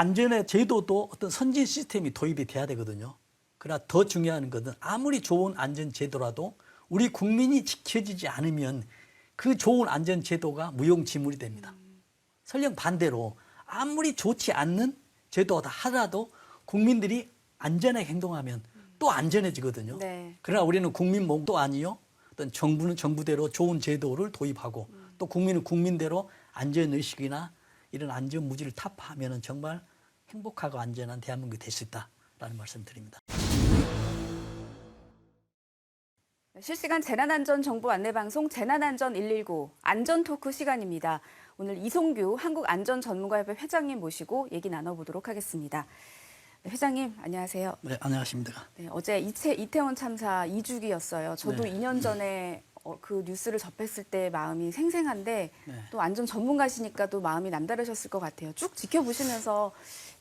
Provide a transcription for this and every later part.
안전의 제도도 어떤 선진 시스템이 도입이 돼야 되거든요. 그러나 더 중요한 것은 아무리 좋은 안전 제도라도 우리 국민이 지켜지지 않으면 그 좋은 안전 제도가 무용지물이 됩니다. 설령 반대로 아무리 좋지 않는 제도다 하더라도 국민들이 안전하게 행동하면 또 안전해지거든요. 네. 그러나 우리는 국민 몸도 아니요. 어떤 정부는 정부대로 좋은 제도를 도입하고 또 국민은 국민대로 안전의식이나 이런 안전무지를 타파하면 정말 행복하고 안전한 대한민국이 될 수 있다라는 말씀 드립니다. 실시간 재난안전정보 안내방송 재난안전 119 안전토크 시간입니다. 오늘 이송규 한국안전전문가협회 회장님 모시고 얘기 나눠보도록 하겠습니다. 네, 회장님 안녕하세요. 네, 안녕하십니까. 네, 어제 이태원 참사 2주기였어요. 저도 네. 2년 전에 그 뉴스를 접했을 때 마음이 생생한데 네. 또 안전 전문가시니까 또 마음이 남다르셨을 것 같아요. 쭉 지켜보시면서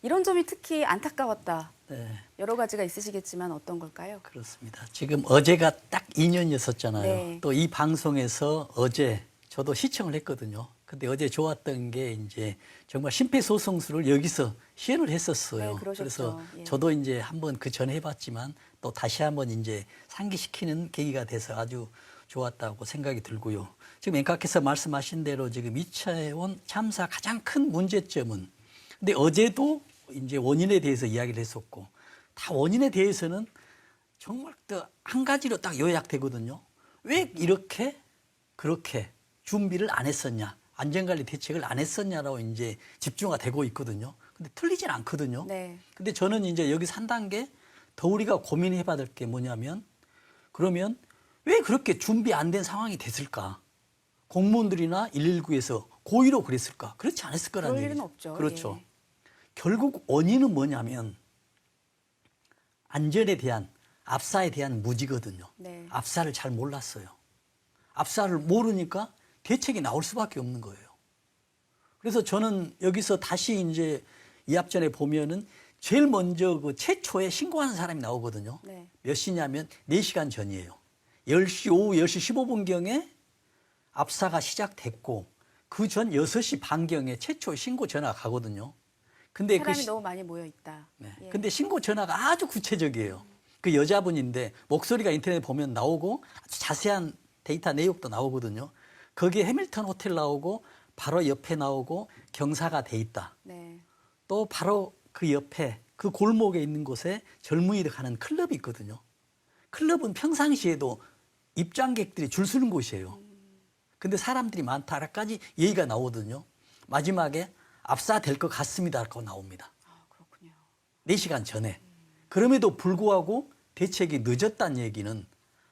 이런 점이 특히 안타까웠다. 네, 여러 가지가 있으시겠지만 어떤 걸까요? 그렇습니다. 지금 어제가 딱 2년이었잖아요. 네. 또 이 방송에서 어제 저도 시청을 했거든요. 근데 어제 좋았던 게 이제 정말 심폐소생술을 여기서 시연을 했었어요. 네, 그러셨죠. 그래서 예. 저도 이제 한번 그 전에 해봤지만 또 다시 한번 이제 상기시키는 계기가 돼서 아주 좋았다고 생각이 들고요. 지금 앵커께서 말씀하신 대로 지금 이태원 참사 가장 큰 문제점은 근데 어제도 이제 원인에 대해서 이야기를 했었고 다 원인에 대해서는 정말 한 가지로 딱 요약되거든요. 왜 이렇게 그렇게 준비를 안 했었냐, 안전관리 대책을 안 했었냐라고 이제 집중가 되고 있거든요. 근데 틀리진 않거든요. 네. 근데 저는 이제 여기서 한 단계 더 우리가 고민해 봐야 될 게 뭐냐면 그러면 왜 그렇게 준비 안 된 상황이 됐을까? 공무원들이나 119에서 고의로 그랬을까? 그렇지 않았을 거라는 그럴 얘기죠. 일은 없죠. 그렇죠. 예. 결국 원인은 뭐냐면 안전에 대한 압사에 대한 무지거든요. 네. 압사를 잘 몰랐어요. 압사를 모르니까 대책이 나올 수밖에 없는 거예요. 그래서 저는 여기서 다시 이제 이 앞전에 보면은 제일 먼저 그 최초에 신고하는 사람이 나오거든요. 네. 몇 시냐면 4시간 전이에요. 10시, 오후 10시 15분경에 압사가 시작됐고 그 전 6시 반경에 최초 신고 전화가 가거든요. 근데 사람이 너무 많이 모여 있다. 네. 예. 근데 신고 전화가 아주 구체적이에요. 그 여자분인데 목소리가 인터넷에 보면 나오고 아주 자세한 데이터 내역도 나오거든요. 거기에 해밀턴 호텔 나오고 바로 옆에 나오고 경사가 돼 있다. 네. 또 바로 그 옆에 그 골목에 있는 곳에 젊은이들 가는 클럽이 있거든요. 클럽은 평상시에도 입장객들이 줄 서는 곳이에요. 근데 사람들이 많다라까지 얘기가 나오거든요. 마지막에 압사될 것 같습니다라고 나옵니다. 아, 그렇군요. 4시간 전에. 그럼에도 불구하고 대책이 늦었다는 얘기는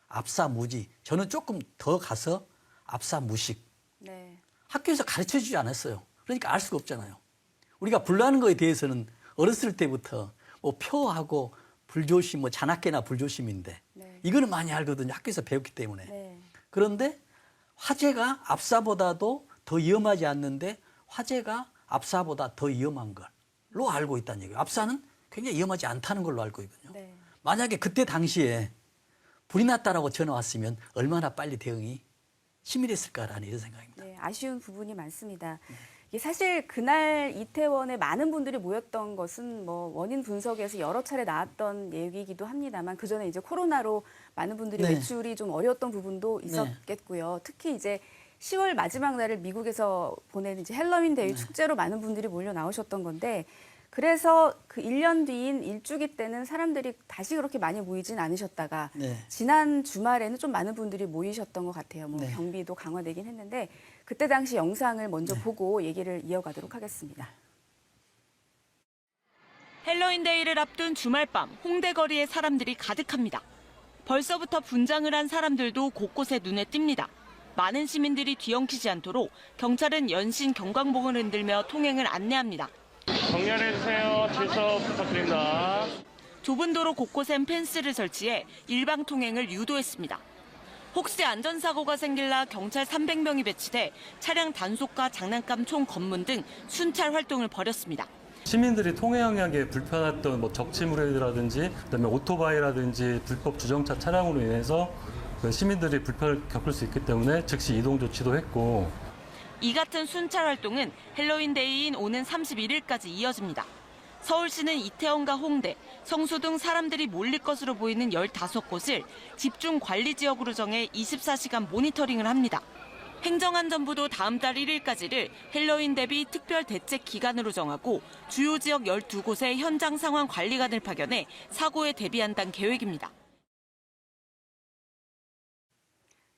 압사무지. 저는 조금 더 가서 압사무식. 네. 학교에서 가르쳐주지 않았어요. 그러니까 알 수가 없잖아요. 우리가 불나는 거에 대해서는 어렸을 때부터 뭐 표하고 불조심, 뭐 잔악계나 불조심인데 네. 이거는 많이 알거든요. 학교에서 배웠기 때문에. 네. 그런데 화재가 압사보다도 더 위험하지 않는데 화재가 압사보다 더 위험한 걸로 알고 있다는 얘기예요. 압사는 굉장히 위험하지 않다는 걸로 알고 있거든요. 네. 만약에 그때 당시에 불이 났다라고 전화 왔으면 얼마나 빨리 대응이 치밀했을까라는 이런 생각입니다. 네, 아쉬운 부분이 많습니다. 이게 사실 그날 이태원에 많은 분들이 모였던 것은 뭐 원인 분석에서 여러 차례 나왔던 얘기이기도 합니다만 그 전에 이제 코로나로 많은 분들이 네. 외출이 좀 어려웠던 부분도 있었겠고요. 특히 이제 10월 마지막 날을 미국에서 보내는 이제 헬로윈 데이 축제로 많은 분들이 몰려 나오셨던 건데 그래서 그 1년 뒤인 일주기 때는 사람들이 다시 그렇게 많이 모이진 않으셨다가 네. 지난 주말에는 좀 많은 분들이 모이셨던 것 같아요. 뭐 네. 경비도 강화되긴 했는데 그때 당시 영상을 먼저 보고 얘기를 이어가도록 하겠습니다. 헬로윈데이를 앞둔 주말 밤 홍대 거리에 사람들이 가득합니다. 벌써부터 분장을 한 사람들도 곳곳에 눈에 띕니다. 많은 시민들이 뒤엉키지 않도록 경찰은 연신 경광봉을 흔들며 통행을 안내합니다. 정렬해주세요. 질서 부탁드립니다. 좁은 도로 곳곳엔 펜스를 설치해 일방 통행을 유도했습니다. 혹시 안전사고가 생길라 경찰 300명이 배치돼 차량 단속과 장난감 총 검문 등 순찰 활동을 벌였습니다. 시민들이 통행하기에 불편했던 뭐 적치무례라든지 그다음에 오토바이라든지 불법 주정차 차량으로 인해서 시민들이 불편을 겪을 수 있기 때문에 즉시 이동 조치도 했고 이 같은 순찰 활동은 헬로윈데이인 오는 31일까지 이어집니다. 서울시는 이태원과 홍대, 성수 등 사람들이 몰릴 것으로 보이는 15곳을 집중 관리 지역으로 정해 24시간 모니터링을 합니다. 행정안전부도 다음 달 1일까지를 헬로윈 대비 특별 대책 기간으로 정하고 주요 지역 12곳에 현장 상황 관리관을 파견해 사고에 대비한다는 계획입니다.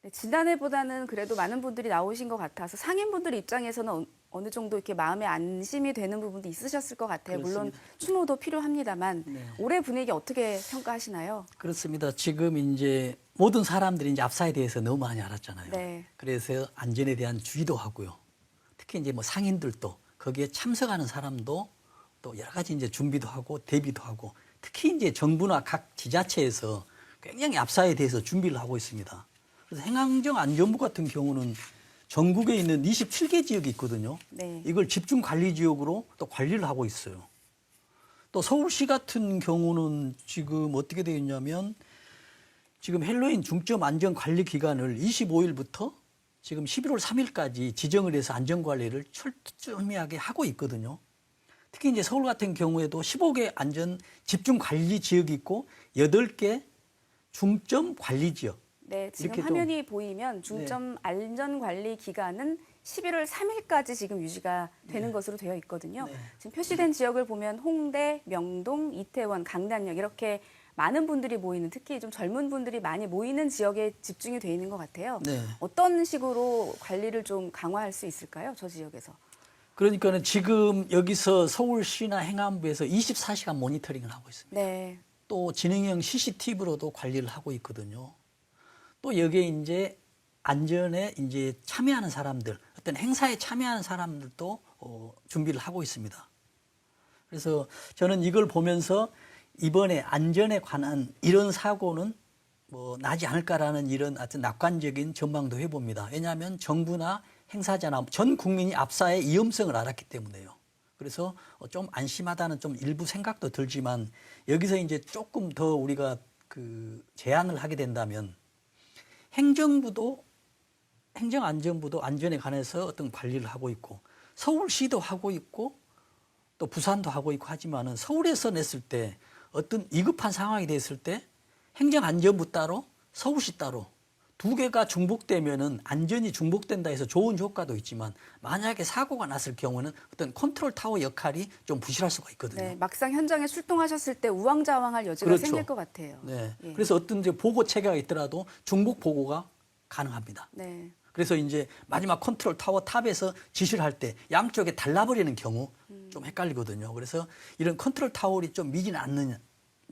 네, 지난해보다는 그래도 많은 분들이 나오신 것 같아서 상인분들 입장에서는 어느 정도 이렇게 마음에 안심이 되는 부분도 있으셨을 것 같아요. 물론 그렇습니다. 추모도 필요합니다만 네. 올해 분위기 어떻게 평가하시나요? 그렇습니다. 지금 이제 모든 사람들이 이제 압사에 대해서 너무 많이 알았잖아요. 네. 그래서 안전에 대한 주의도 하고요. 특히 이제 뭐 상인들도 거기에 참석하는 사람도 또 여러 가지 이제 준비도 하고 대비도 하고 특히 이제 정부나 각 지자체에서 굉장히 압사에 대해서 준비를 하고 있습니다. 그래서 행안정안전부 같은 경우는 전국에 있는 27개 지역이 있거든요. 네. 이걸 집중 관리 지역으로 또 관리를 하고 있어요. 또 서울시 같은 경우는 지금 어떻게 되어 있냐면 지금 헬로윈 중점 안전 관리 기간을 25일부터 지금 11월 3일까지 지정을 해서 안전 관리를 철저하게 하고 있거든요. 특히 이제 서울 같은 경우에도 15개 안전 집중 관리 지역이 있고 8개 중점 관리 지역. 네, 지금 이렇게 화면이 보이면 중점 안전관리 기간은 11월 3일까지 지금 유지가 되는 것으로 되어 있거든요. 네. 지금 표시된 지역을 보면 홍대, 명동, 이태원, 강남역 이렇게 많은 분들이 모이는 특히 좀 젊은 분들이 많이 모이는 지역에 집중이 되어 있는 것 같아요. 네. 어떤 식으로 관리를 좀 강화할 수 있을까요? 저 지역에서. 그러니까는 지금 여기서 서울시나 행안부에서 24시간 모니터링을 하고 있습니다. 네. 또 지능형 CCTV로도 관리를 하고 있거든요. 또 여기에 이제 안전에 이제 참여하는 사람들, 어떤 행사에 참여하는 사람들도 준비를 하고 있습니다. 그래서 저는 이걸 보면서 이번에 안전에 관한 이런 사고는 뭐 나지 않을까라는 이런 어떤 낙관적인 전망도 해봅니다. 왜냐하면 정부나 행사자나 전 국민이 압사의 위험성을 알았기 때문에요. 그래서 좀 안심하다는 좀 일부 생각도 들지만 여기서 이제 조금 더 우리가 그 제안을 하게 된다면 행정부도 행정안전부도 안전에 관해서 어떤 관리를 하고 있고 서울시도 하고 있고 또 부산도 하고 있고 하지만은 서울에서 냈을 때 어떤 위급한 상황이 됐을 때 행정안전부 따로 서울시 따로 두 개가 중복되면은 안전이 중복된다 해서 좋은 효과도 있지만 만약에 사고가 났을 경우는 어떤 컨트롤 타워 역할이 좀 부실할 수가 있거든요. 네, 막상 현장에 출동하셨을 때 우왕좌왕할 여지가 그렇죠. 생길 것 같아요. 네. 예. 그래서 어떤 이제 보고 체계가 있더라도 중복 보고가 가능합니다. 네. 그래서 이제 마지막 컨트롤 타워 탑에서 지시를 할 때 양쪽에 달라버리는 경우 좀 헷갈리거든요. 그래서 이런 컨트롤 타워를 좀 미지는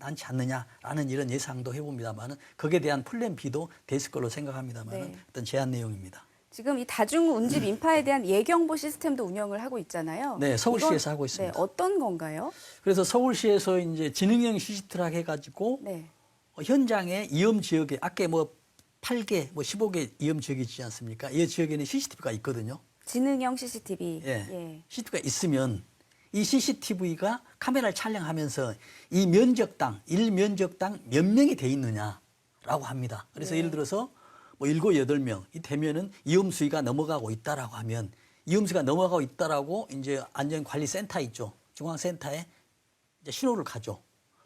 않지 않느냐라는 이런 예상도 해봅니다만은 거기에 대한 플랜 B도 됐을 걸로 생각합니다만은 네. 어떤 제안 내용입니다. 지금 이 다중 운집 인파에 대한 예경보 시스템도 운영을 하고 있잖아요. 네, 서울시에서 이건, 하고 있습니다. 네, 어떤 건가요? 그래서 서울시에서 이제 지능형 CCTV라 해가지고 네. 현장에 위험 지역에 아까 뭐 8개, 뭐 15개 위험 지역이 있지 않습니까? 이 지역에는 CCTV가 있거든요. 지능형 CCTV. 예. CCTV가 있으면 이 CCTV가 카메라를 촬영하면서 이 면적당, 1면적당 몇 명이 돼 있느냐라고 합니다. 그래서 예를 들어서 뭐 7, 8명 이 되면은 위험 수위가 넘어가고 있다라고 하면 위험 수위가 넘어가고 있다라고 이제 안전관리센터 있죠. 중앙센터에 이제 신호를 가죠.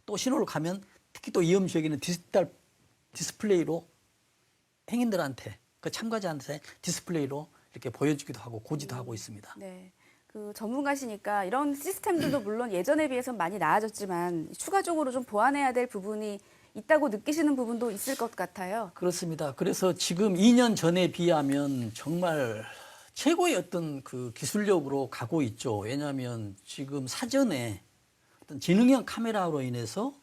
또 신호를 가면 특히 또 위험 지역에는 디지털 디스플레이로 행인들한테 그 참가자한테 디스플레이로 이렇게 보여주기도 하고 고지도 하고 있습니다. 네. 그 전문가시니까 이런 시스템들도 물론 예전에 비해서 많이 나아졌지만 추가적으로 좀 보완해야 될 부분이 있다고 느끼시는 부분도 있을 것 같아요. 그렇습니다. 그래서 지금 2년 전에 비하면 정말 최고의 어떤 그 기술력으로 가고 있죠. 왜냐하면 지금 사전에 어떤 지능형 카메라로 인해서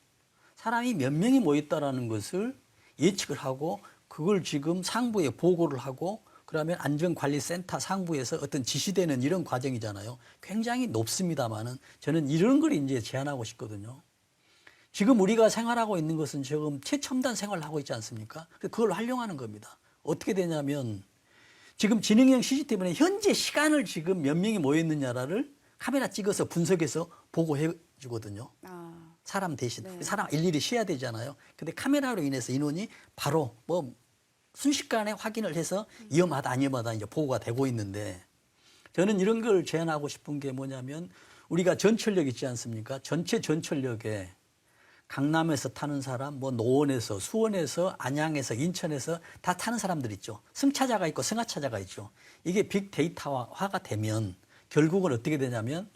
사람이 몇 명이 모였다라는 것을 예측을 하고 그걸 지금 상부에 보고를 하고 그러면 안전관리센터 상부에서 어떤 지시되는 이런 과정이잖아요. 굉장히 높습니다만은 저는 이런 걸 이제 제안하고 싶거든요. 지금 우리가 생활하고 있는 것은 지금 최첨단 생활을 하고 있지 않습니까? 그걸 활용하는 겁니다. 어떻게 되냐면 지금 지능형 CCTV는 현재 시간을 지금 몇 명이 모였느냐를 카메라 찍어서 분석해서 보고해 주거든요. 사람 대신. 네. 사람 일일이 쉬어야 되잖아요. 근데 카메라로 인해서 인원이 바로 뭐 순식간에 확인을 해서 위험하다 안 위험하다 이제 보고가 되고 있는데 저는 이런 걸 제안하고 싶은 게 뭐냐면 우리가 전철역 있지 않습니까? 전체 전철역에 강남에서 타는 사람, 뭐 노원에서, 수원에서, 안양에서, 인천에서 다 타는 사람들 있죠. 승차자가 있고 승하차자가 있죠. 이게 빅데이터화가 되면 결국은 어떻게 되냐면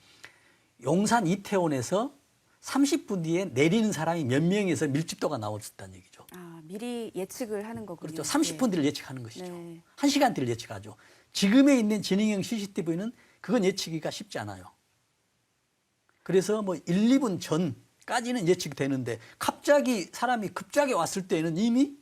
용산 이태원에서 30분 뒤에 내리는 사람이 몇 명에서 밀집도가 나왔다는 얘기죠. 아, 미리 예측을 하는 거군요. 그렇죠. 30분 뒤를 예측하는 것이죠. 네. 1시간 뒤를 예측하죠. 지금에 있는 지능형 CCTV는 그건 예측이가 쉽지 않아요. 그래서 뭐 1, 2분 전까지는 예측이 되는데 갑자기 사람이 급작에 왔을 때는 이미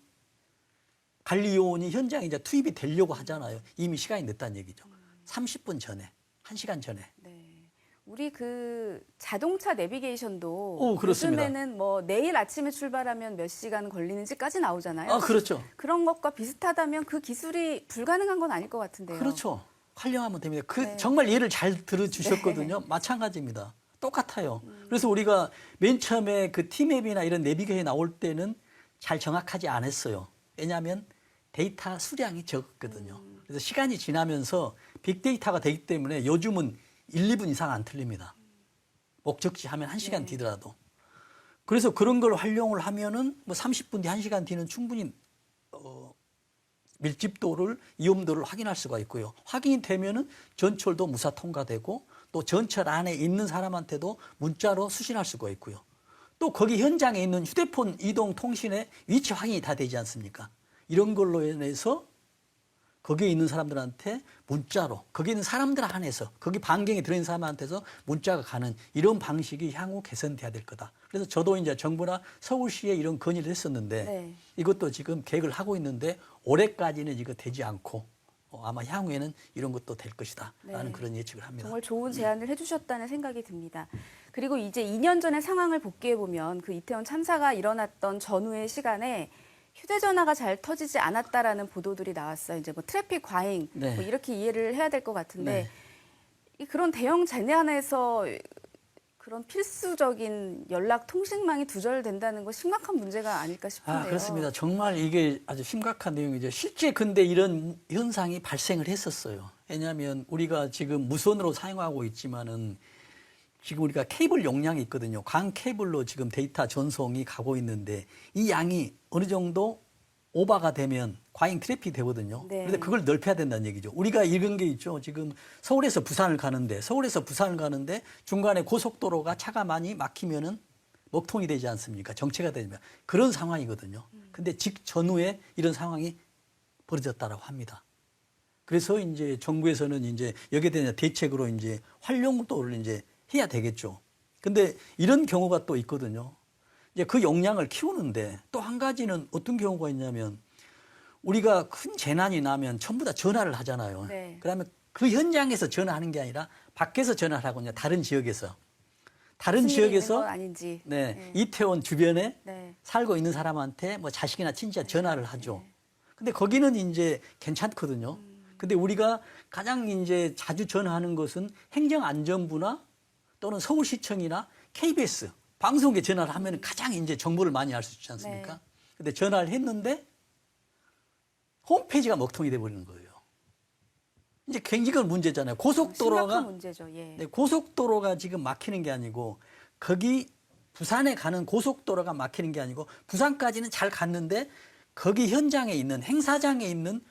관리요원이 현장에 이제 투입이 되려고 하잖아요. 이미 시간이 늦다는 얘기죠. 30분 전에, 1시간 전에. 네. 우리 그 자동차 내비게이션도 오, 그렇습니다. 요즘에는 뭐 내일 아침에 출발하면 몇 시간 걸리는지까지 나오잖아요. 아, 그렇죠. 그런 것과 비슷하다면 그 기술이 불가능한 건 아닐 것 같은데요. 그렇죠. 활용하면 됩니다. 네. 정말 예를 잘 들어주셨거든요. 마찬가지입니다. 똑같아요. 그래서 우리가 맨 처음에 그 T맵이나 이런 내비게이션이 나올 때는 잘 정확하지 않았어요. 왜냐하면 데이터 수량이 적었거든요. 그래서 시간이 지나면서 빅데이터가 되기 때문에 요즘은 1, 2분 이상 안 틀립니다. 목적지 하면 1시간 뒤더라도. 그래서 그런 걸 활용을 하면은 뭐 30분 뒤, 1시간 뒤는 충분히 밀집도를, 위험도를 확인할 수가 있고요. 확인이 되면은 전철도 무사 통과되고 또 전철 안에 있는 사람한테도 문자로 수신할 수가 있고요. 또 거기 현장에 있는 휴대폰 이동 통신의 위치 확인이 다 되지 않습니까? 이런 걸로 인해서 거기에 있는 사람들한테 문자로, 거기 있는 사람들 안에서, 거기 반경에 들어있는 사람한테서 문자가 가는 이런 방식이 향후 개선돼야 될 거다. 그래서 저도 이제 정부나 서울시에 이런 건의를 했었는데 네. 이것도 지금 계획을 하고 있는데 올해까지는 이거 되지 않고 아마 향후에는 이런 것도 될 것이다 라는 네. 그런 예측을 합니다. 정말 좋은 제안을 해주셨다는 생각이 듭니다. 그리고 이제 2년 전의 상황을 복귀해 보면 그 이태원 참사가 일어났던 전후의 시간에 휴대전화가 잘 터지지 않았다라는 보도들이 나왔어요. 이제 뭐 트래픽 과잉 네. 뭐 이렇게 이해를 해야 될 것 같은데 그런 대형 재난에서 그런 필수적인 연락 통신망이 두절된다는 거 심각한 문제가 아닐까 싶은데요. 그렇습니다. 정말 이게 아주 심각한 내용이죠. 실제 근데 이런 현상이 발생을 했었어요. 왜냐하면 우리가 지금 무선으로 사용하고 있지만은 지금 우리가 케이블 용량이 있거든요. 광 케이블로 지금 데이터 전송이 가고 있는데 이 양이 어느 정도 오버가 되면 과잉 트래픽이 되거든요. 네. 그런데 그걸 넓혀야 된다는 얘기죠. 우리가 이런 게 있죠. 지금 서울에서 부산을 가는데 중간에 고속도로가 차가 많이 막히면은 먹통이 되지 않습니까? 정체가 되면 그런 상황이거든요. 근데 직전후에 이런 상황이 벌어졌다라고 합니다. 그래서 이제 정부에서는 이제 여기에 대한 대책으로 이제 활용도를 이제 해야 되겠죠. 근데 이런 경우가 또 있거든요. 이제 그 용량을 키우는데 또 한 가지는 어떤 경우가 있냐면 우리가 큰 재난이 나면 전부 다 전화를 하잖아요. 네. 그러면 그 현장에서 전화하는 게 아니라 밖에서 전화를 하거든요. 다른 지역에서. 다른 무슨 일이 있는 지역에서 건 아닌지. 네, 이태원 주변에 네. 살고 있는 사람한테 뭐 자식이나 친지가 전화를 하죠. 근데 거기는 이제 괜찮거든요. 근데 우리가 가장 이제 자주 전화하는 것은 행정안전부나 또는 서울시청이나 KBS 방송국에 전화를 하면 가장 이제 정보를 많이 알 수 있지 않습니까? 네. 근데 전화를 했는데 홈페이지가 먹통이 돼 버리는 거예요. 이제 굉장히 문제잖아요. 고속도로가 심각한 문제죠. 예. 네, 고속도로가 지금 막히는 게 아니고 거기 부산에 가는 고속도로가 막히는 게 아니고 부산까지는 잘 갔는데 거기 현장에 있는 행사장에 있는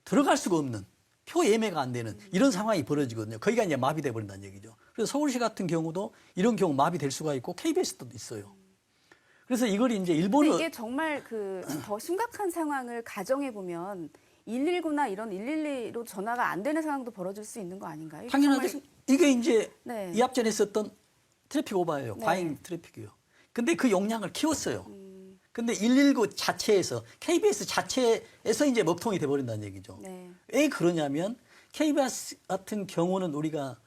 들어갈 수가 없는 표 예매가 안 되는 이런 상황이 벌어지거든요. 거기가 이제 마비돼 버린다는 얘기죠. 그래서 서울시 같은 경우도 이런 경우 마비될 수가 있고 KBS도 있어요. 그래서 이걸 이제 근데 일본은 이게 정말 그 더 심각한 상황을 가정해 보면 119나 이런 112로 전화가 안 되는 상황도 벌어질 수 있는 거 아닌가요? 이게 당연하죠. 정말 이게 이제 네. 이 앞전에 썼던 트래픽 오버예요. 네. 과잉 트래픽이요. 근데 그 용량을 키웠어요. 근데 119 자체에서 KBS 자체에서 이제 먹통이 돼 버린다는 얘기죠. 네. 왜 그러냐면 KBS 같은 경우는 우리가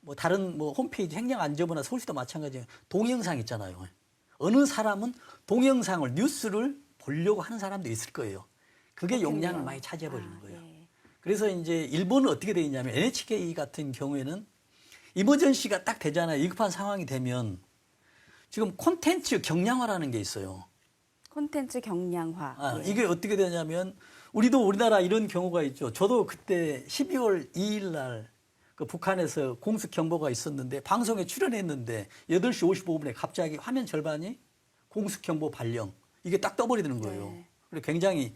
뭐 다른 뭐 홈페이지 행정안전부나 서울시도 마찬가지예요. 동영상 있잖아요. 어느 사람은 동영상을 뉴스를 보려고 하는 사람도 있을 거예요. 그게 그렇겠네요. 용량을 많이 차지해 버리는 거예요. 예. 그래서 이제 일본은 어떻게 되어 있냐면 NHK 같은 경우에는 이머전시가 딱 되잖아요. 위급한 상황이 되면 지금 콘텐츠 경량화라는 게 있어요. 콘텐츠 경량화. 예. 이게 어떻게 되냐면 우리나라 이런 경우가 있죠. 저도 그때 12월 2일 날 그 북한에서 공습 경보가 있었는데 방송에 출연했는데 8시 55분에 갑자기 화면 절반이 공습 경보 발령 이게 딱 떠버리는 거예요. 네. 그리고 굉장히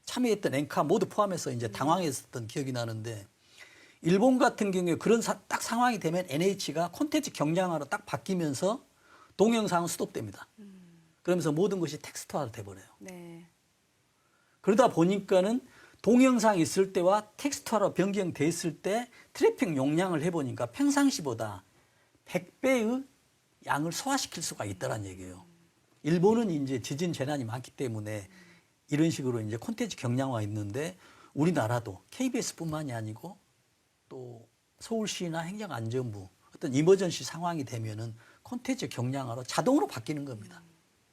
참여했던 앵커 모두 포함해서 이제 당황했었던 기억이 나는데 일본 같은 경우에 그런 딱 상황이 되면 NH가 콘텐츠 경량화로 딱 바뀌면서 동영상은 스톱됩니다. 그러면서 모든 것이 텍스트화로 돼버려요. 네. 그러다 보니까는 동영상 있을 때와 텍스트화로 변경돼 있을 때 트래픽 용량을 해보니까 평상시보다 100배의 양을 소화시킬 수가 있다는 얘기예요. 일본은 이제 지진 재난이 많기 때문에 이런 식으로 이제 콘텐츠 경량화 있는데 우리나라도 KBS뿐만이 아니고 또 서울시나 행정안전부 어떤 이머전시 상황이 되면은 콘텐츠 경량화로 자동으로 바뀌는 겁니다.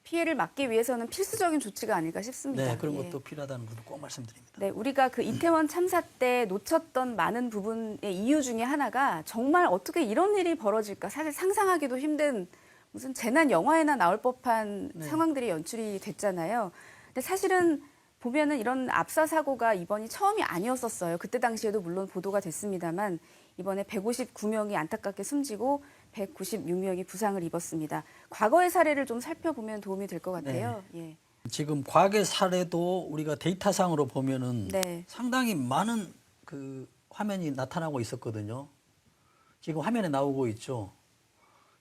피해를 막기 위해서는 필수적인 조치가 아닐까 싶습니다. 네, 그런 예. 것도 필요하다는 것도 꼭 말씀드립니다. 네, 우리가 그 이태원 참사 때 놓쳤던 많은 부분의 이유 중에 하나가 정말 어떻게 이런 일이 벌어질까 사실 상상하기도 힘든 무슨 재난 영화에나 나올 법한 네. 상황들이 연출이 됐잖아요. 근데 사실은 보면은 이런 압사 사고가 이번이 처음이 아니었었어요. 그때 당시에도 물론 보도가 됐습니다만 이번에 159명이 안타깝게 숨지고 196명이 부상을 입었습니다. 과거의 사례를 좀 살펴보면 도움이 될 것 같아요. 예. 지금 과거 사례도 우리가 데이터상으로 보면은 네. 상당히 많은 그 화면이 나타나고 있었거든요. 지금 화면에 나오고 있죠.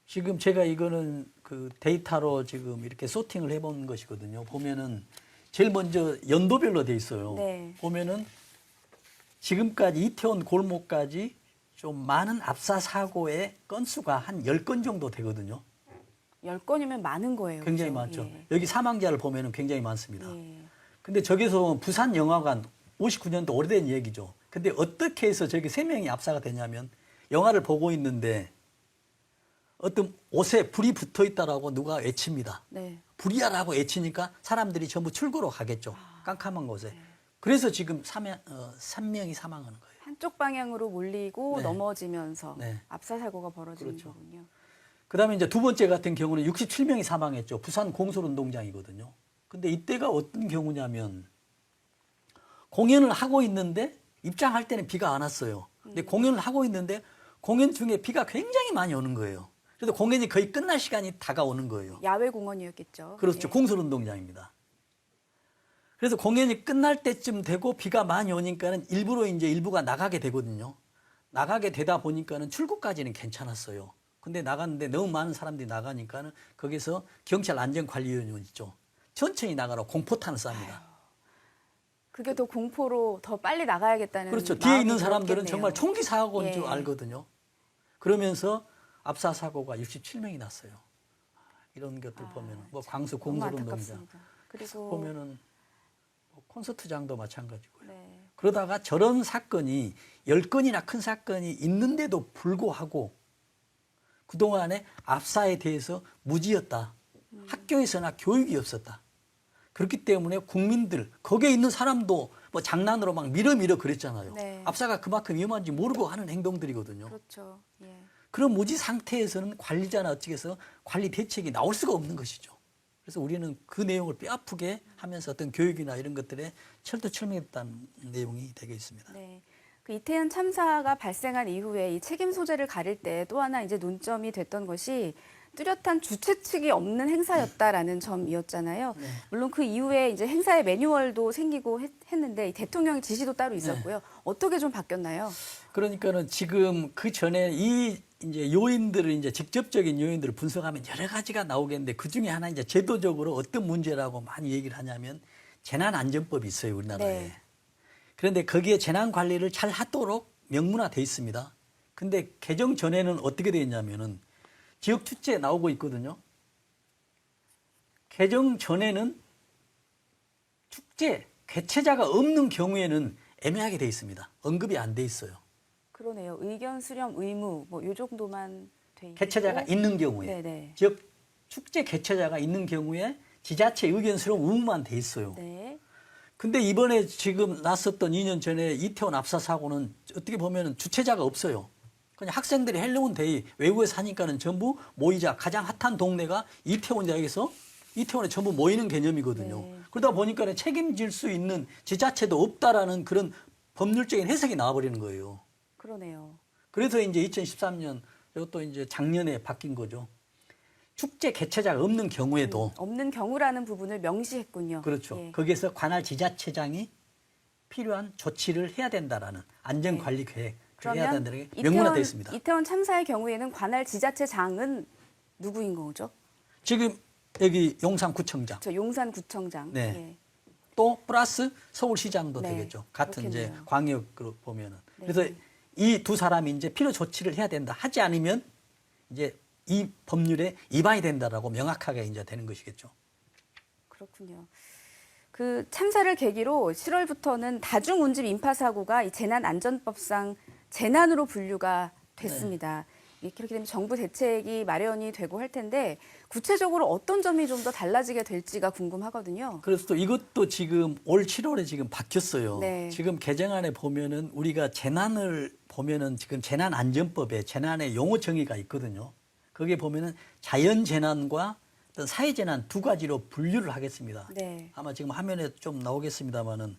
지금 제가 이거는 그 데이터로 지금 이렇게 소팅을 해본 것이거든요. 보면은 제일 먼저 연도별로 돼 있어요. 네. 보면은 지금까지 이태원 골목까지 좀 많은 압사 사고의 건수가 한 10건 정도 되거든요. 10건이면 많은 거예요. 굉장히 그죠? 많죠. 예. 여기 사망자를 보면은 굉장히 많습니다. 예. 근데 저기서 부산 영화관 59년도 오래된 얘기죠. 근데 어떻게 해서 저기 3명이 압사가 되냐면 영화를 보고 있는데 어떤 옷에 불이 붙어 있다라고 누가 외칩니다. 네. 불이야라고 외치니까 사람들이 전부 출구로 가겠죠. 깜깜한 곳에. 그래서 지금 3명이 사망하는 거예요. 한쪽 방향으로 몰리고 네. 넘어지면서 네. 압사 사고가 벌어지는 그렇죠. 거군요. 그다음에 이제 두 번째 같은 경우는 67명이 사망했죠. 부산 공설운동장이거든요. 근데 이때가 어떤 경우냐면 공연을 하고 있는데 입장할 때는 비가 안 왔어요. 근데 공연을 하고 있는데 공연 중에 비가 굉장히 많이 오는 거예요. 그래서 공연이 거의 끝날 시간이 다가오는 거예요. 야외 공원이었겠죠. 그렇죠. 예. 공설운동장입니다. 그래서 공연이 끝날 때쯤 되고 비가 많이 오니까는 일부러 이제 일부가 나가게 되거든요. 나가게 되다 보니까는 출구까지는 괜찮았어요. 근데 나갔는데 너무 많은 사람들이 나가니까는 거기서 경찰 안전관리위원회 있죠. 천천히 나가라고 공포탄을 쌉니다. 그게 더 공포로 더 빨리 나가야겠다는 그렇죠. 뒤에 마음이 있는 사람들은 들었겠네요. 정말 총기 사고인 줄 예. 알거든요. 그러면서 압사 사고가 67명이 났어요. 이런 것들 보면 뭐 광수 너무 공설운동장 안타깝습니다. 그리고 보면은 뭐 콘서트장도 마찬가지고요. 네. 그러다가 저런 사건이 10건이나 큰 사건이 있는데도 불구하고 그동안에 압사에 대해서 무지였다. 학교에서나 교육이 없었다. 그렇기 때문에 국민들, 거기에 있는 사람도 뭐 장난으로 막 밀어 그랬잖아요. 네. 압사가 그만큼 위험한지 모르고 하는 행동들이거든요. 그렇죠. 예. 그런 무지 상태에서는 관리자나 어떻게 해서 관리 대책이 나올 수가 없는 것이죠. 그래서 우리는 그 내용을 뼈아프게 하면서 어떤 교육이나 이런 것들에 철두철미했다는 내용이 되게 있습니다. 네. 그 이태원 참사가 발생한 이후에 이 책임 소재를 가릴 때 또 하나 이제 논점이 됐던 것이 뚜렷한 주최 측이 없는 행사였다라는 점이었잖아요. 네. 물론 그 이후에 이제 행사의 매뉴얼도 생기고 했는데 대통령의 지시도 따로 있었고요. 어떻게 좀 바뀌었나요? 그러니까는 지금 그 전에 이 이제 요인들을 이제 직접적인 요인들을 분석하면 여러 가지가 나오겠는데 그 중에 하나 이제 제도적으로 어떤 문제라고 많이 얘기를 하냐면 재난안전법이 있어요, 우리나라에. 네. 그런데 거기에 재난 관리를 잘 하도록 명문화돼 있습니다. 근데 개정 전에는 어떻게 되어 있냐면은 지역 축제에 나오고 있거든요. 개정 전에는 축제 개최자가 없는 경우에는 애매하게 돼 있습니다. 언급이 안 돼 있어요. 그러네요. 의견 수렴 의무 뭐 요 정도만 돼 있고. 개최자가 있는 경우에 네네. 지역 축제 개최자가 있는 경우에 지자체 의견 수렴 의무만 돼 있어요. 네. 근데 이번에 지금 났었던 2년 전에 이태원 압사 사고는 어떻게 보면 주최자가 없어요. 그냥 학생들이 헬로윈 데이 외국에 사니까는 전부 모이자. 가장 핫한 동네가 이태원역에서 이태원에 전부 모이는 개념이거든요. 네. 그러다 보니까 책임질 수 있는 지자체도 없다라는 그런 법률적인 해석이 나와버리는 거예요. 그러네요. 그래서 이제 2013년 이것도 이제 작년에 바뀐 거죠. 축제 개최자가 없는 경우에도 없는 경우라는 부분을 명시했군요. 그렇죠. 예. 거기에서 관할 지자체장이 필요한 조치를 해야 된다라는 안전관리 계획을 해야 된다는 게 명문화되어 있습니다. 이태원 참사의 경우에는 관할 지자체장은 누구인 거죠? 지금 여기 용산구청장 저 용산구청장. 네. 예. 또 플러스 서울시장도 네, 되겠죠. 같은 이제 그렇겠네요. 광역으로 보면은. 네. 그래서 이 두 사람이 이제 필요 조치를 해야 된다. 하지 않으면 이제 이 법률에 위반이 된다라고 명확하게 이제 되는 것이겠죠. 그렇군요. 그 참사를 계기로 7월부터는 다중운집 인파 사고가 이 재난안전법상 재난으로 분류가 됐습니다. 이렇게 되면 정부 대책이 마련이 되고 할 텐데 구체적으로 어떤 점이 좀 더 달라지게 될지가 궁금하거든요. 그래서 또 이것도 지금 올 7월에 지금 바뀌었어요. 네. 지금 개정안에 보면은 우리가 재난을 보면은 지금 재난안전법에 재난의 용어 정의가 있거든요. 거기에 보면은 자연재난과 어떤 사회재난 두 가지로 분류를 하겠습니다. 네. 아마 지금 화면에 좀 나오겠습니다만은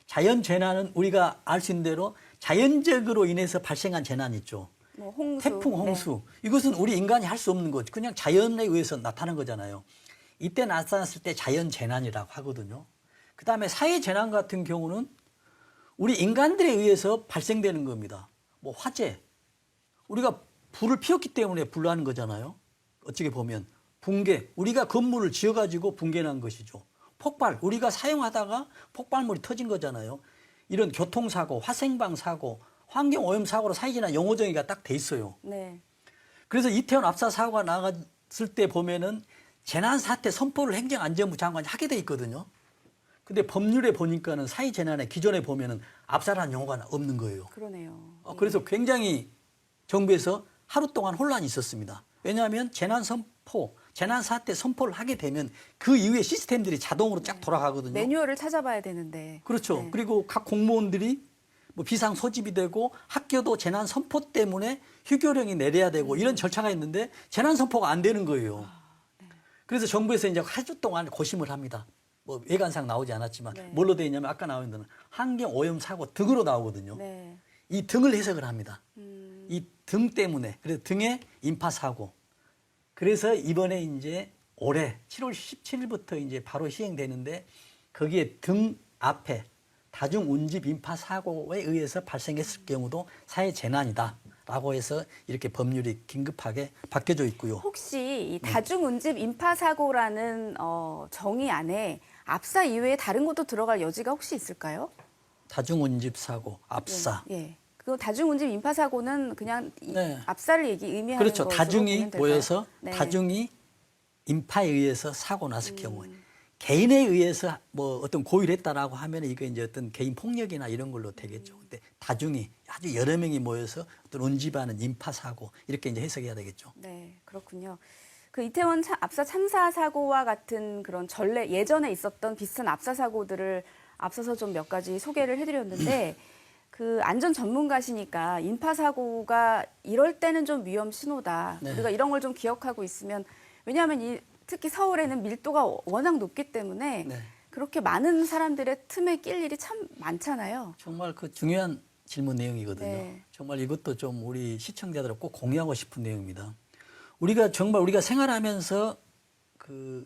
자연재난은 우리가 알 수 있는 대로 자연적으로 인해서 발생한 재난 있죠. 뭐 홍수, 태풍, 홍수. 이것은 우리 인간이 할 수 없는 거죠. 그냥 자연에 의해서 나타난 거잖아요. 이때 나타났을 때 자연재난이라고 하거든요. 그다음에 사회재난 같은 경우는 우리 인간들에 의해서 발생되는 겁니다. 뭐 화재. 우리가 불을 피웠기 때문에 불나는 거잖아요. 어떻게 보면. 붕괴. 우리가 건물을 지어가지고 붕괴난 것이죠. 폭발. 우리가 사용하다가 폭발물이 터진 거잖아요. 이런 교통사고, 화생방 사고, 환경오염 사고로 사회재난 용어 정의가 딱 돼 있어요. 네. 그래서 이태원 압사 사고가 나갔을 때 보면은 재난사태 선포를 행정안전부 장관이 하게 돼 있거든요. 근데 법률에 보니까는 사회재난에 기존에 보면은 압사라는 용어가 없는 거예요. 그러네요. 그래서 굉장히 정부에서 하루 동안 혼란이 있었습니다. 왜냐하면 재난사태 선포를 하게 되면 그 이후에 시스템들이 자동으로 쫙 돌아가거든요. 매뉴얼을 찾아봐야 되는데. 그렇죠. 네. 그리고 각 공무원들이 뭐 비상 소집이 되고 학교도 재난 선포 때문에 휴교령이 내려야 되고 이런 절차가 있는데 재난 선포가 안 되는 거예요. 그래서 정부에서 이제 한 주 동안 고심을 합니다. 뭐 외관상 나오지 않았지만 네. 뭘로 되어 있냐면 아까 나온 데는 환경 오염 사고 등으로 나오거든요. 네. 이 등을 해석을 합니다. 이 등 때문에 그래서 등의 인파 사고. 그래서 이번에 이제 올해 7월 17일부터 이제 바로 시행되는데 거기에 등 앞에 다중운집 인파 사고에 의해서 발생했을 경우도 사회 재난이다라고 해서 이렇게 법률이 긴급하게 바뀌어져 있고요. 혹시 이 다중운집 인파 사고라는 정의 안에 압사 이외에 다른 것도 들어갈 여지가 혹시 있을까요? 다중운집 사고, 압사. 예. 그 다중운집 인파 사고는 그냥 네. 압사를 의미하는 그렇죠. 것으로 다중이 보면 될까요? 모여서 네. 다중이 인파에 의해서 사고 났을 경우에 개인에 의해서 뭐 어떤 고의를 했다라고 하면 이거 이제 어떤 개인 폭력이나 이런 걸로 되겠죠. 근데 다중이 아주 여러 명이 모여서 어떤 운집하는 인파 사고 이렇게 이제 해석해야 되겠죠. 네, 그렇군요. 그 이태원 압사 참사 사고와 같은 그런 전례 예전에 있었던 비슷한 압사 사고들을 앞서서 좀 몇 가지 소개를 해드렸는데 그 안전 전문가시니까 인파 사고가 이럴 때는 좀 위험 신호다. 네. 우리가 이런 걸 좀 기억하고 있으면 왜냐하면 특히 서울에는 밀도가 워낙 높기 때문에 네. 그렇게 많은 사람들의 틈에 낄 일이 참 많잖아요. 정말 그 중요한 질문 내용이거든요. 네. 정말 이것도 좀 우리 시청자들하고 꼭 공유하고 싶은 내용입니다. 우리가 생활하면서 그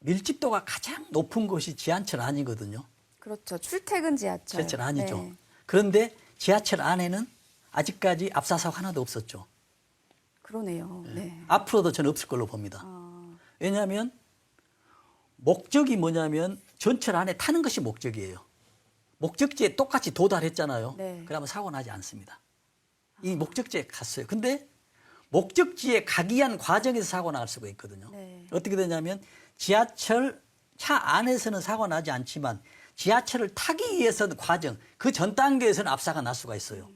밀집도가 가장 높은 곳이 지하철 안이거든요. 그렇죠. 출퇴근 지하철. 지하철 안이죠. 네. 그런데 지하철 안에는 아직까지 압사사고 하나도 없었죠. 그러네요. 네. 앞으로도 저는 없을 걸로 봅니다. 왜냐하면 목적이 뭐냐면 전철 안에 타는 것이 목적이에요. 목적지에 똑같이 도달했잖아요. 네. 그러면 사고 나지 않습니다. 이 목적지에 갔어요. 근데 목적지에 가기 위한 과정에서 사고 날 수가 있거든요. 네. 어떻게 되냐면 지하철 차 안에서는 사고 나지 않지만 지하철을 타기 위해서는 과정, 그 전 단계에서는 압사가 날 수가 있어요.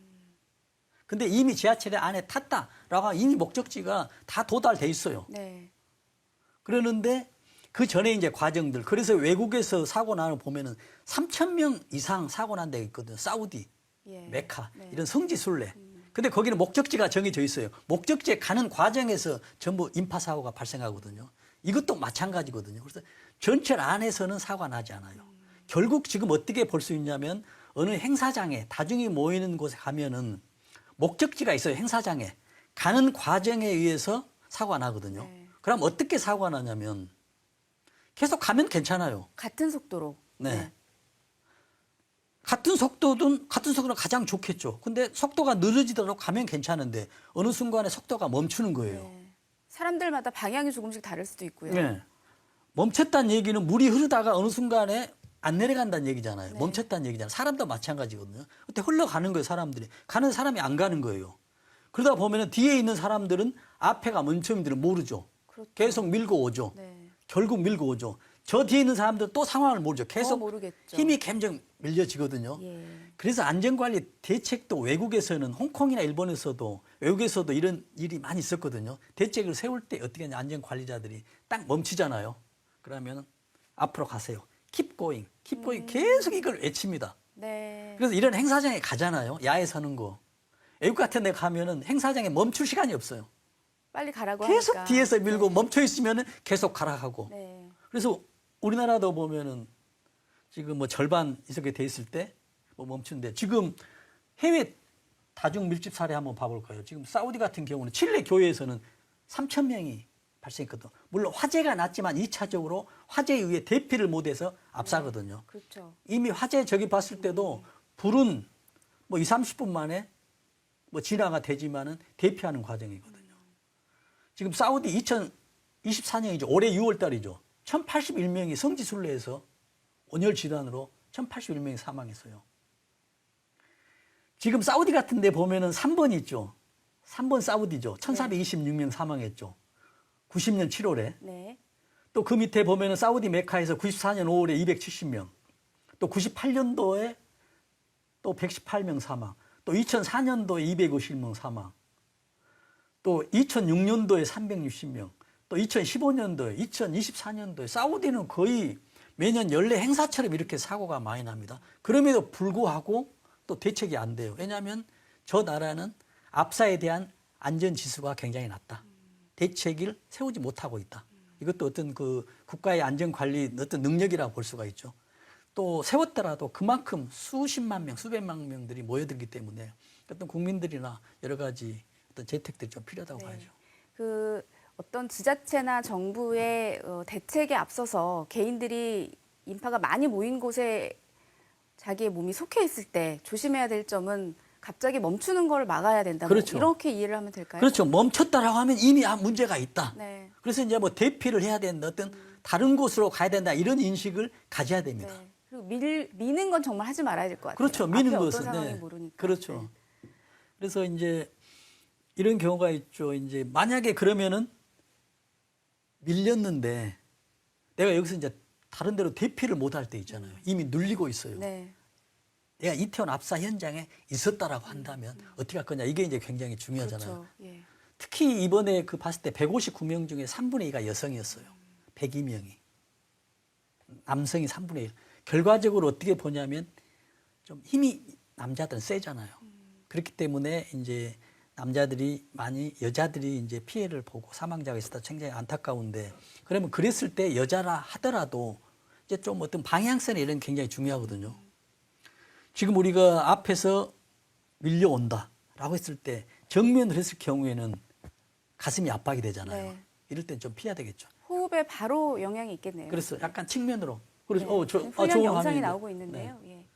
근데 이미 지하철 안에 탔다라고 하면 이미 목적지가 다 도달돼 있어요. 네. 그러는데 그 전에 이제 과정들, 그래서 외국에서 사고 나는 보면은 3,000명 이상 사고 난 데가 있거든요. 사우디, 예. 메카, 네. 이런 성지 순례. 근데 거기는 목적지가 정해져 있어요. 목적지에 가는 과정에서 전부 인파 사고가 발생하거든요. 이것도 마찬가지거든요. 그래서 전철 안에서는 사고가 나지 않아요. 결국 지금 어떻게 볼 수 있냐면 어느 행사장에 다중이 모이는 곳에 가면은 목적지가 있어요. 행사장에. 가는 과정에 의해서 사고가 나거든요. 네. 그럼 어떻게 사고가 나냐면 계속 가면 괜찮아요. 같은 속도로. 네. 같은 속도는 가장 좋겠죠. 근데 속도가 느려지더라도 가면 괜찮은데 어느 순간에 속도가 멈추는 거예요. 네. 사람들마다 방향이 조금씩 다를 수도 있고요. 네. 멈췄다는 얘기는 물이 흐르다가 어느 순간에 안 내려간다는 얘기잖아요. 네. 멈췄다는 얘기잖아요. 사람도 마찬가지거든요. 그때 흘러가는 거예요, 사람들이. 가는 사람이 안 가는 거예요. 그러다 보면은 뒤에 있는 사람들은 앞에가 멈춤인지를 모르죠. 그렇죠. 계속 밀고 오죠. 네. 결국 밀고 오죠. 저 뒤에 있는 사람들은 또 상황을 모르죠. 더 계속 모르겠죠. 힘이 점점 밀려지거든요. 예. 그래서 안전관리 대책도 외국에서는 홍콩이나 일본에서도 외국에서도 이런 일이 많이 있었거든요. 대책을 세울 때 어떻게 하냐 안전관리자들이 딱 멈추잖아요. 그러면 앞으로 가세요. Keep going, keep going. 계속 이걸 외칩니다. 네. 그래서 이런 행사장에 가잖아요. 야외 서는 거. 외국 같은 데 가면은 행사장에 멈출 시간이 없어요. 빨리 가라고 계속 하니까. 뒤에서 밀고 네. 멈춰 있으면은 계속 가라 하고. 네. 그래서 우리나라도 보면은 지금 뭐 절반 이렇게 돼 있을 때 뭐 멈추는데 지금 해외 다중 밀집 사례 한번 봐볼까요? 지금 사우디 같은 경우는 칠레 교회에서는 3,000명이 발생했거든. 물론 화재가 났지만 2차적으로 화재에 의해 대피를 못해서 압사거든요. 그렇죠. 이미 화재 저기 봤을 때도 불은 뭐 2, 30분 만에 뭐 진화가 되지만은 대피하는 과정이거든요. 지금 사우디 2024년이죠. 올해 6월 달이죠. 1,081명이 성지순례에서 온열 질환으로 1,081명이 사망했어요. 지금 사우디 같은 데 보면은 3번 있죠. 3번 사우디죠. 1,426명 사망했죠. 90년 7월에. 네. 또 그 밑에 보면은 사우디 메카에서 94년 5월에 270명. 또 98년도에 또 118명 사망. 또 2004년도에 250명 사망. 또 2006년도에 360명. 또 2015년도에, 2024년도에 사우디는 거의 매년 연례 행사처럼 이렇게 사고가 많이 납니다. 그럼에도 불구하고 또 대책이 안 돼요. 왜냐하면 저 나라는 압사에 대한 안전지수가 굉장히 낮다. 대책을 세우지 못하고 있다. 이것도 어떤 그 국가의 안전관리 어떤 능력이라고 볼 수가 있죠. 또 세웠더라도 그만큼 수십만 명, 수백만 명들이 모여들기 때문에 어떤 국민들이나 여러 가지 어떤 재택들이 좀 필요하다고 네. 봐야죠. 그 어떤 지자체나 정부의 대책에 앞서서 개인들이 인파가 많이 모인 곳에 자기의 몸이 속해 있을 때 조심해야 될 점은 갑자기 멈추는 걸 막아야 된다. 그렇죠. 뭐 이렇게 이해를 하면 될까요? 그렇죠. 멈췄다라고 하면 이미 문제가 있다. 네. 그래서 이제 뭐 대피를 해야 된다. 어떤 다른 곳으로 가야 된다. 이런 인식을 가져야 됩니다. 네. 그리고 미는 건 정말 하지 말아야 될 것 같아요. 그렇죠. 미는 앞에 것은. 어떤 상황이 모르니까. 그렇죠. 네. 그래서 이제 이런 경우가 있죠. 이제 만약에 그러면은 밀렸는데 내가 여기서 이제 다른 데로 대피를 못 할 때 있잖아요. 이미 눌리고 있어요. 네. 내가 이태원 압사 현장에 있었다라고 한다면 어떻게 할 거냐. 이게 이제 굉장히 중요하잖아요. 그렇죠. 예. 특히 이번에 그 봤을 때 159명 중에 3분의 2가 여성이었어요. 102명이. 남성이 3분의 1. 결과적으로 어떻게 보냐면 좀 힘이 남자들은 세잖아요. 그렇기 때문에 이제 남자들이 많이 여자들이 이제 피해를 보고 사망자가 있었다 굉장히 안타까운데 그러면 그랬을 때 여자라 하더라도 이제 좀 어떤 방향성 이런 게 굉장히 중요하거든요. 지금 우리가 앞에서 밀려온다라고 했을 때 정면을 했을 경우에는 가슴이 압박이 되잖아요. 네. 이럴 땐 좀 피해야 되겠죠. 호흡에 바로 영향이 있겠네요. 그래서 약간 측면으로. 그래서 네. 훌륭한 좋은 영상이 화면인데. 나오고 있는데요. 네. 예.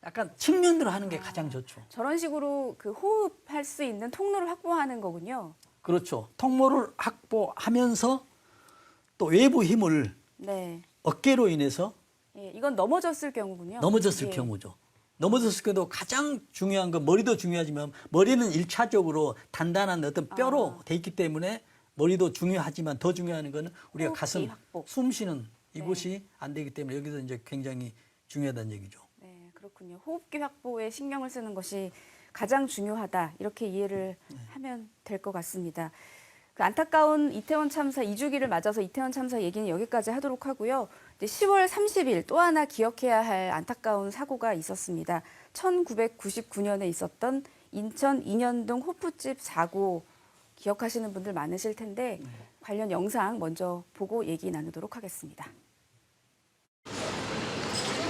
약간 측면으로 하는 게 가장 좋죠. 저런 식으로 그 호흡할 수 있는 통로를 확보하는 거군요. 그렇죠. 통로를 확보하면서 또 외부 힘을 네. 어깨로 인해서 예, 이건 넘어졌을 경우군요. 넘어졌을 예. 경우죠. 넘어졌을 경우도 가장 중요한 건 머리도 중요하지만 머리는 일차적으로 단단한 어떤 뼈로 돼 있기 때문에 머리도 중요하지만 더 중요한 거는 우리가 호흡기 가슴, 확보. 숨 쉬는 이곳이 안 되기 때문에 여기서 이제 굉장히 중요하다는 얘기죠. 네, 그렇군요. 호흡기 확보에 신경을 쓰는 것이 가장 중요하다. 이렇게 이해를 하면 될 것 같습니다. 그 안타까운 이태원 참사 2주기를 맞아서 이태원 참사 얘기는 여기까지 하도록 하고요. 이제 10월 30일 또 하나 기억해야 할 안타까운 사고가 있었습니다. 1999년에 있었던 인천 인현동 호프집 사고 기억하시는 분들 많으실 텐데 관련 영상 먼저 보고 얘기 나누도록 하겠습니다.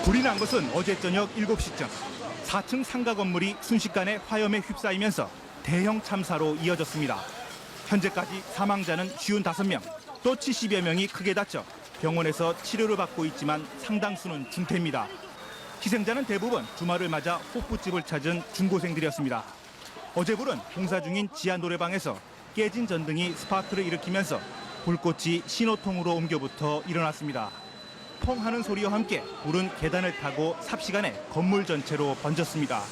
불이 난 것은 어제 저녁 7시쯤 4층 상가 건물이 순식간에 화염에 휩싸이면서 대형 참사로 이어졌습니다. 현재까지 사망자는 55명, 또 70여 명이 크게 다쳐 병원에서 치료를 받고 있지만 상당수는 중태입니다. 희생자는 대부분 주말을 맞아 호프집을 찾은 중고생들이었습니다. 어제 불은 공사 중인 지하 노래방에서 깨진 전등이 스파크를 일으키면서 불꽃이 신호통으로 옮겨붙어 일어났습니다. 펑 하는 소리와 함께 불은 계단을 타고 삽시간에 건물 전체로 번졌습니다.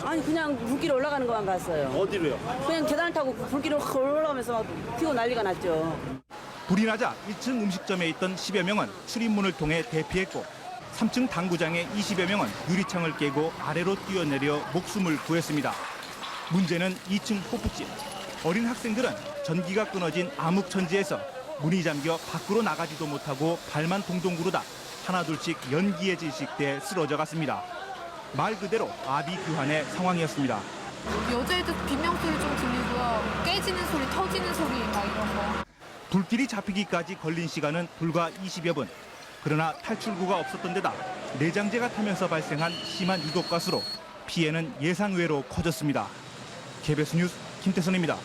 아니 그냥 불길이 올라가는 것만 봤어요. 어디로요? 그냥 계단을 타고 불길이 확 올라가면서 막 피고 난리가 났죠. 불이 나자 1층 음식점에 있던 10여 명은 출입문을 통해 대피했고 3층 당구장의 20여 명은 유리창을 깨고 아래로 뛰어내려 목숨을 구했습니다. 문제는 2층 호프집. 어린 학생들은 전기가 끊어진 암흑천지에서 문이 잠겨 밖으로 나가지도 못하고 발만 동동 구르다 하나둘씩 연기에 질식돼 쓰러져 갔습니다. 말 그대로 아비규환의 상황이었습니다. 여자애들 비명소리 좀 들리고요. 깨지는 소리, 터지는 소리 막 이런 거. 불길이 잡히기까지 걸린 시간은 불과 20여 분. 그러나 탈출구가 없었던 데다 내장재가 타면서 발생한 심한 이독가스로 피해는 예상외로 커졌습니다. KBS 뉴스 김태선입니다.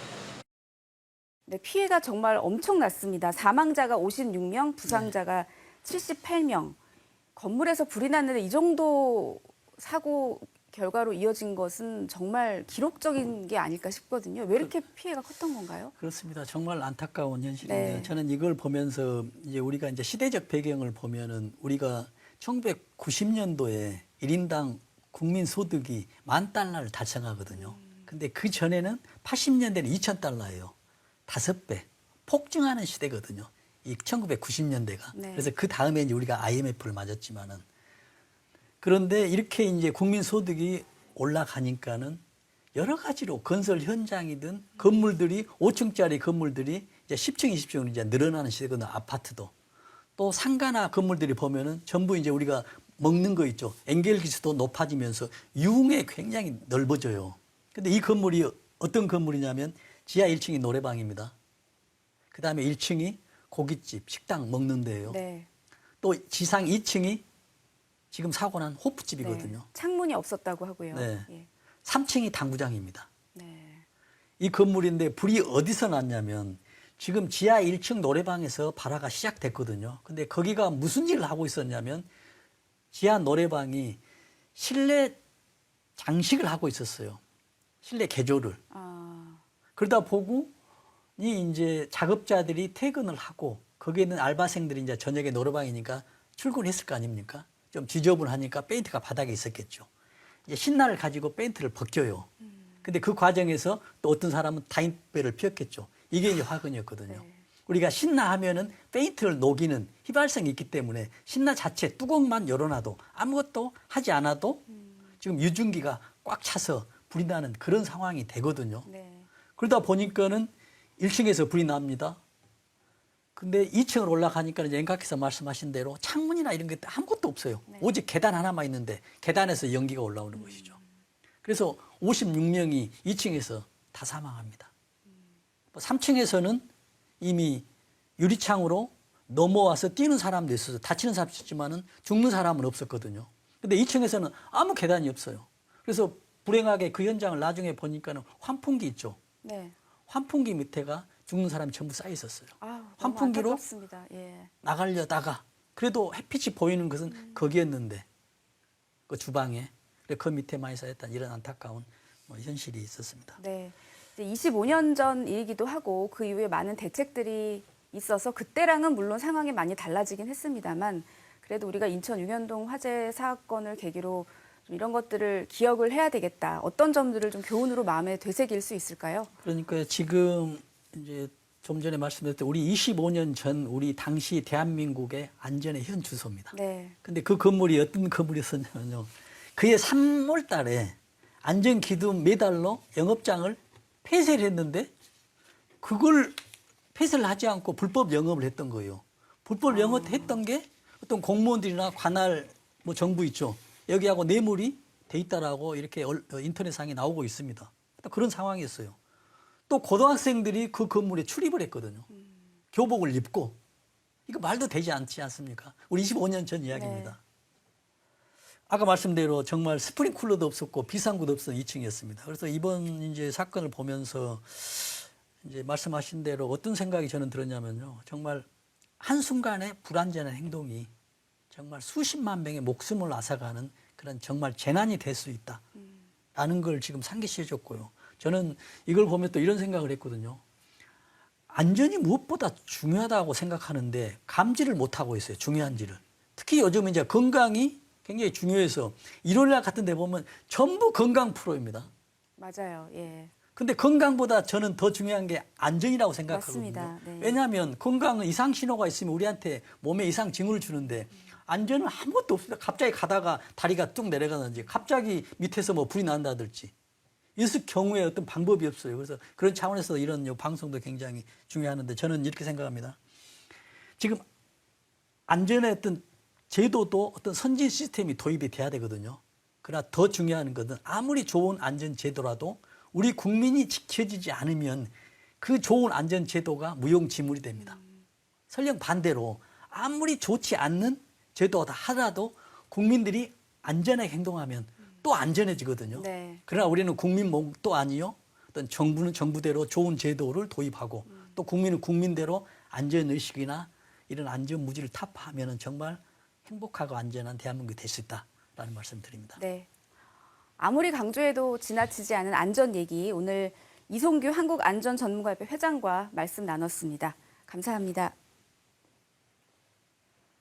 네, 피해가 정말 엄청났습니다. 사망자가 56명, 부상자가 78명. 건물에서 불이 났는데 이 정도 사고 결과로 이어진 것은 정말 기록적인 게 아닐까 싶거든요. 왜 이렇게 피해가 컸던 건가요? 그렇습니다. 정말 안타까운 현실인데요. 네. 저는 이걸 보면서 이제 우리가 이제 시대적 배경을 보면은 우리가 1990년도에 1인당 국민 소득이 $10,000를 달성하거든요. 근데 그 전에는 80년대는 $2,000예요. 5배. 폭증하는 시대거든요. 이 1990년대가. 네. 그래서 그 다음에 이제 우리가 IMF를 맞았지만은 그런데 이렇게 이제 국민 소득이 올라가니까는 여러 가지로 건설 현장이든 건물들이 5층짜리 건물들이 이제 10층, 20층으로 이제 늘어나는 시대거든요. 아파트도. 또 상가나 건물들이 보면은 전부 이제 우리가 먹는 거 있죠. 엔겔기수도 높아지면서 유흥에 굉장히 넓어져요. 근데 이 건물이 어떤 건물이냐면 지하 1층이 노래방입니다. 그 다음에 1층이 고깃집, 식당 먹는 데예요. 네. 또 지상 2층이 지금 사고 난 호프집이거든요. 네. 창문이 없었다고 하고요. 네. 예. 3층이 당구장입니다. 네. 이 건물인데 불이 어디서 났냐면 지금 지하 1층 노래방에서 발화가 시작됐거든요. 근데 거기가 무슨 일을 하고 있었냐면 지하 노래방이 실내 장식을 하고 있었어요. 실내 개조를. 그러다 보고 이제 작업자들이 퇴근을 하고 거기에 있는 알바생들이 이제 저녁에 노래방이니까 출근했을 거 아닙니까? 좀 지저분하니까 페인트가 바닥에 있었겠죠. 이제 신나를 가지고 페인트를 벗겨요. 근데 그 과정에서 또 어떤 사람은 타인배를 피웠겠죠. 이게 이제 화근이었거든요. 네. 우리가 신나 하면은 페인트를 녹이는 휘발성이 있기 때문에 신나 자체 뚜껑만 열어놔도 아무것도 하지 않아도 지금 유증기가 꽉 차서 불이 나는 그런 상황이 되거든요. 네. 그러다 보니까는 1층에서 불이 납니다. 근데 2층을 올라가니까 이제 앵각께서 말씀하신 대로 창문이나 이런 게 아무것도 없어요. 네. 오직 계단 하나만 있는데 계단에서 연기가 올라오는 것이죠. 그래서 56명이 2층에서 다 사망합니다. 3층에서는 이미 유리창으로 넘어와서 뛰는 사람도 있어서 다치는 사람도 있었지만은 죽는 사람은 없었거든요. 근데 2층에서는 아무 계단이 없어요. 그래서 불행하게 그 현장을 나중에 보니까는 환풍기 있죠. 네. 환풍기 밑에가 죽는 사람이 전부 쌓여 있었어요. 아우, 환풍기로 안타깝습니다. 예. 나가려다가 그래도 햇빛이 보이는 것은 거기였는데 그 주방에 그 밑에 많이 쌓였다는 이런 안타까운 현실이 있었습니다. 네. 이제 25년 전 일이기도 하고 그 이후에 많은 대책들이 있어서 그때랑은 물론 상황이 많이 달라지긴 했습니다만 그래도 우리가 인천 용현동 화재 사건을 계기로 좀 이런 것들을 기억을 해야 되겠다. 어떤 점들을 좀 교훈으로 마음에 되새길 수 있을까요? 그러니까 지금 이제 좀 전에 말씀드렸던 우리 25년 전 우리 당시 대한민국의 안전의 현 주소입니다. 네. 근데 그 건물이 어떤 건물이었냐면요. 그해 3월 달에 안전기둥 매달로 영업장을 폐쇄를 했는데 그걸 폐쇄를 하지 않고 불법 영업을 했던 거예요. 불법 영업했던 게 어떤 공무원들이나 관할 정부 있죠. 여기하고 뇌물이 돼 있다라고 이렇게 인터넷상에 나오고 있습니다. 그런 상황이었어요. 또 고등학생들이 그 건물에 출입을 했거든요. 교복을 입고. 이거 말도 되지 않지 않습니까? 우리 25년 전 이야기입니다. 네. 아까 말씀대로 정말 스프링쿨러도 없었고 비상구도 없었던 2층이었습니다. 그래서 이번 이제 사건을 보면서 이제 말씀하신 대로 어떤 생각이 저는 들었냐면요. 정말 한순간의 불안전한 행동이 정말 수십만 명의 목숨을 앗아가는 그런 정말 재난이 될 수 있다라는 걸 지금 상기시켜 줬고요. 저는 이걸 보면 또 이런 생각을 했거든요. 안전이 무엇보다 중요하다고 생각하는데 감지를 못하고 있어요. 중요한지를. 특히 요즘 이제 건강이 굉장히 중요해서 일요일날 같은 데 보면 전부 건강 프로입니다. 맞아요. 예. 근데 건강보다 저는 더 중요한 게 안전이라고 생각하거든요. 맞습니다. 네. 왜냐하면 건강은 이상 신호가 있으면 우리한테 몸에 이상 징후를 주는데 안전은 아무것도 없습니다. 갑자기 가다가 다리가 뚝 내려가든지 갑자기 밑에서 뭐 불이 난다든지 있을 경우에 어떤 방법이 없어요. 그래서 그런 차원에서 이런 요 방송도 굉장히 중요하는데 저는 이렇게 생각합니다. 지금 안전의 어떤 제도도 어떤 선진 시스템이 도입이 돼야 되거든요. 그러나 더 중요한 것은 아무리 좋은 안전 제도라도 우리 국민이 지켜지지 않으면 그 좋은 안전 제도가 무용지물이 됩니다. 설령 반대로 아무리 좋지 않는 제도다 하더라도 국민들이 안전하게 행동하면 또 안전해지거든요. 네. 그러나 우리는 국민 몫도 아니요. 어떤 정부는 정부대로 좋은 제도를 도입하고 또 국민은 국민대로 안전의식이나 이런 안전무지를 타파하면 정말 행복하고 안전한 대한민국이 될 수 있다라는 말씀 드립니다. 네. 아무리 강조해도 지나치지 않은 안전 얘기 오늘 이송규 한국안전전문가협회 회장과 말씀 나눴습니다. 감사합니다.